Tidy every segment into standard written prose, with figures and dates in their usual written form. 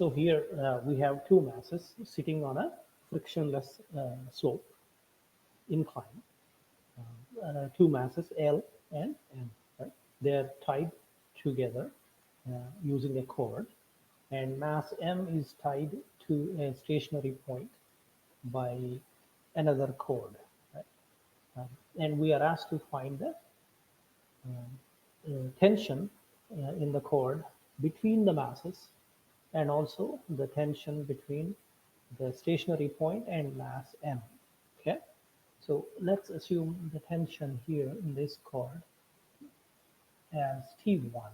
So here we have two masses sitting on a frictionless slope incline. Two masses L and M. Right? They are tied together using a cord, and mass M is tied to a stationary point by another cord. Right? Um, and we are asked to find the tension in the cord between the masses and also the tension between the stationary point and mass M. Okay, so let's assume the tension here in this cord as T1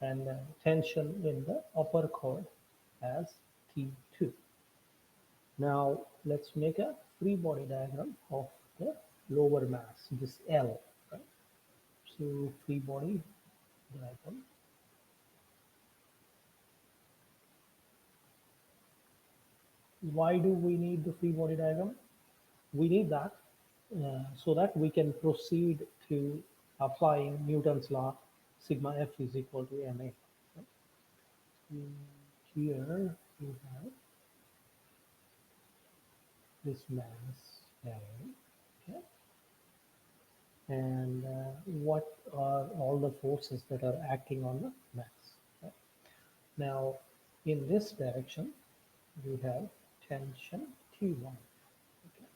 and the tension in the upper cord as T2. Now let's make a free body diagram of the lower mass, this L. Right? So free body diagram. Why do we need the free body diagram? We need that so that we can proceed to applying Newton's law, sigma F is equal to ma. Right? Here we have this mass A, okay? And what are all the forces that are acting on the mass? Right? Now, in this direction, we have tension T1, okay?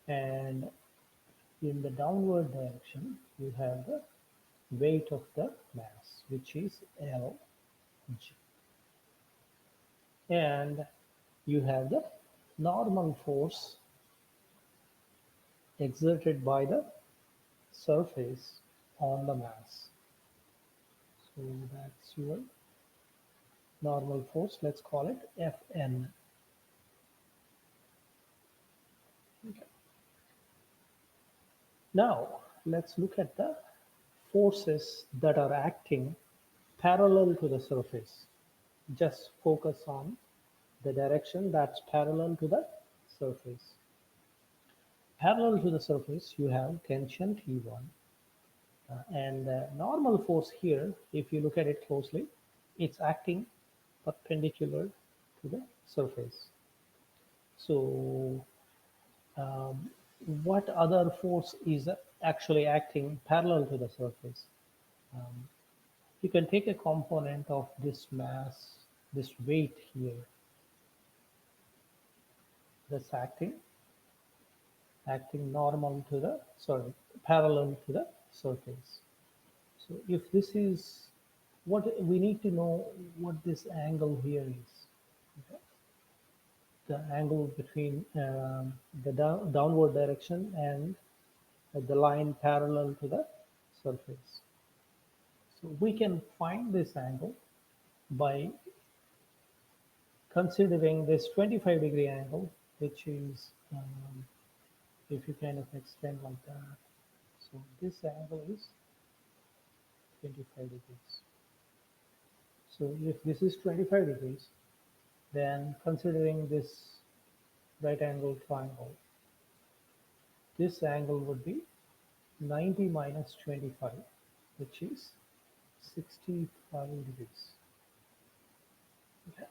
And in the downward direction, you have the weight of the mass, which is Lg. And you have the normal force exerted by the surface on the mass. So that's your normal force. Let's call it Fn. Okay. Now let's look at the forces that are acting parallel to the surface. Just focus on the direction that's parallel to the surface. Parallel to the surface, you have tension T1. And normal force here, if you look at it closely, it's acting perpendicular to the surface. So what other force is actually acting parallel to the surface? You can take a component of this mass, this weight here, that's acting normal to the, sorry, parallel to the surface. So if this is what we need to know, what this angle here is. Okay? The angle between the downward direction and the line parallel to the surface. So we can find this angle by considering this 25-degree angle, which is if you kind of extend like that. So this angle is 25 degrees. So if this is 25 degrees, then considering this right angle triangle, this angle would be 90 minus 25, which is 65 degrees. Okay.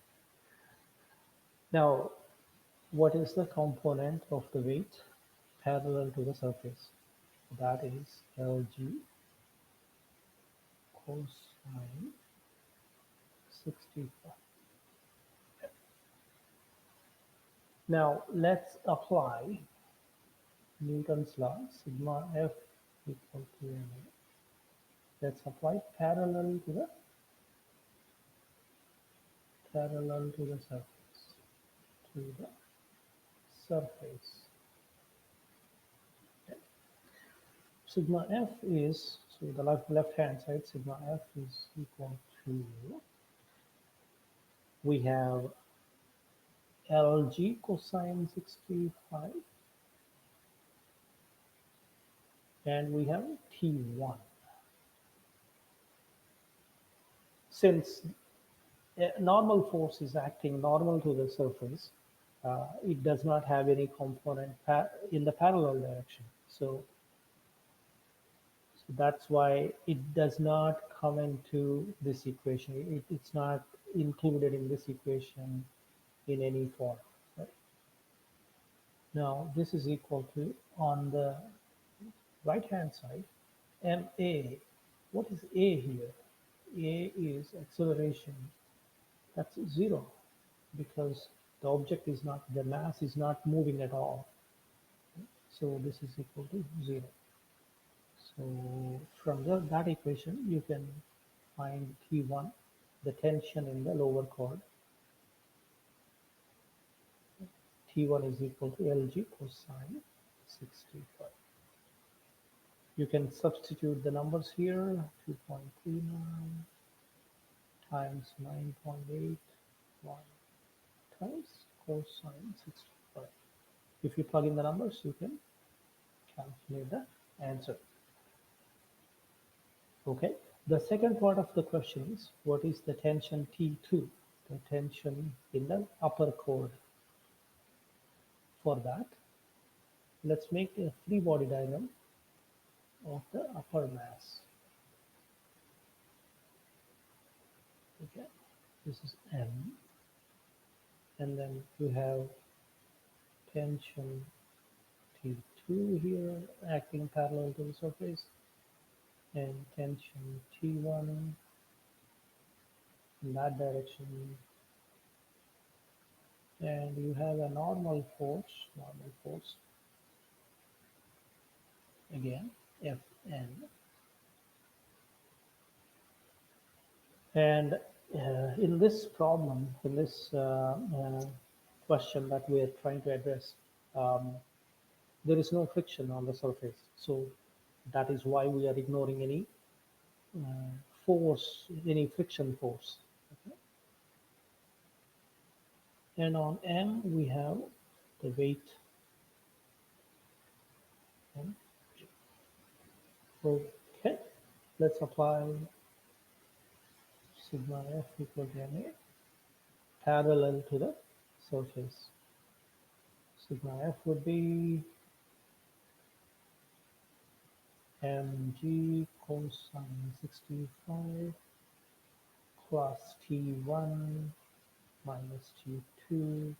Now, what is the component of the weight parallel to the surface? That is Lg cosine 65. Now let's apply Newton's law, sigma F equal to ma. Let's apply parallel to the surface. Okay. Sigma F is, so the left hand side, sigma F is equal to, we have Lg cosine 65 and we have T1. Since a normal force is acting normal to the surface, it does not have any component in the parallel direction. So So that's why it does not come into this equation. It's not included in this equation in any form. Right? Now this is equal to, on the right hand side, ma. What is a here? A is acceleration. That's zero because the object is not, the mass is not moving at all. So this is equal to zero. So from that equation, you can find T1, the tension in the lower chord. T1 is equal to Lg cosine 65. You can substitute the numbers here, 2.39 times 9.81 times cosine 65. If you plug in the numbers, you can calculate the answer. Okay. The second part of the question is, what is the tension T2? The tension in the upper chord. For that, let's make a free body diagram of the upper mass. Okay. This is M, and then you have tension T2 here acting parallel to the surface, and tension T1 in that direction, and you have a normal force again, Fn, and in this problem, in this question that we are trying to address, um, there is no friction on the surface, so that is why we are ignoring any force, any friction force. Okay? And on M we have the weight. Okay, let's apply sigma F equal to ma parallel to the surface. Sigma F would be mg cosine 65 plus T1 minus T2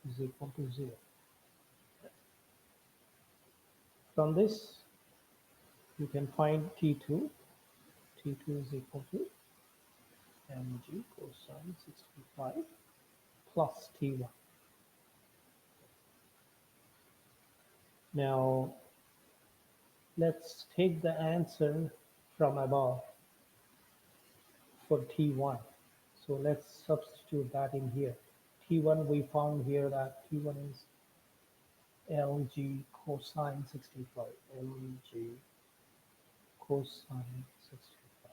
is equal to 0. From this, you can find T2. T2 is equal to mg cosine 65 plus T1. Now, let's take the answer from above for T1. So let's substitute that in here. T1, we found here that T1 is Lg cosine 65. Lg cosine 65.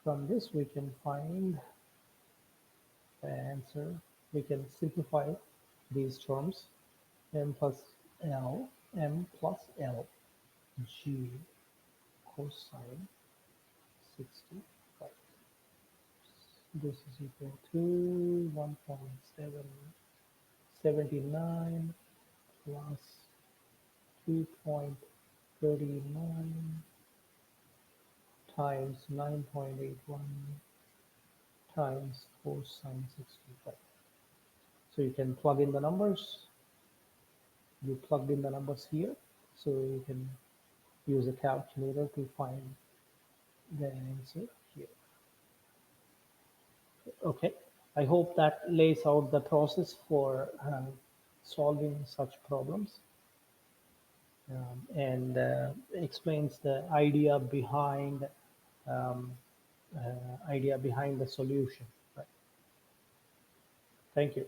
From this, we can find the answer. We can simplify these terms. M plus L, M plus L, G cosine 65. This is equal to 1.779 plus 2.39 times 9.81 times cosine 65. So you can plug in the numbers. You plugged in the numbers here, so you can use a calculator to find the answer here. Okay, I hope that lays out the process for solving such problems, and explains the um, idea behind the solution. Right. Thank you.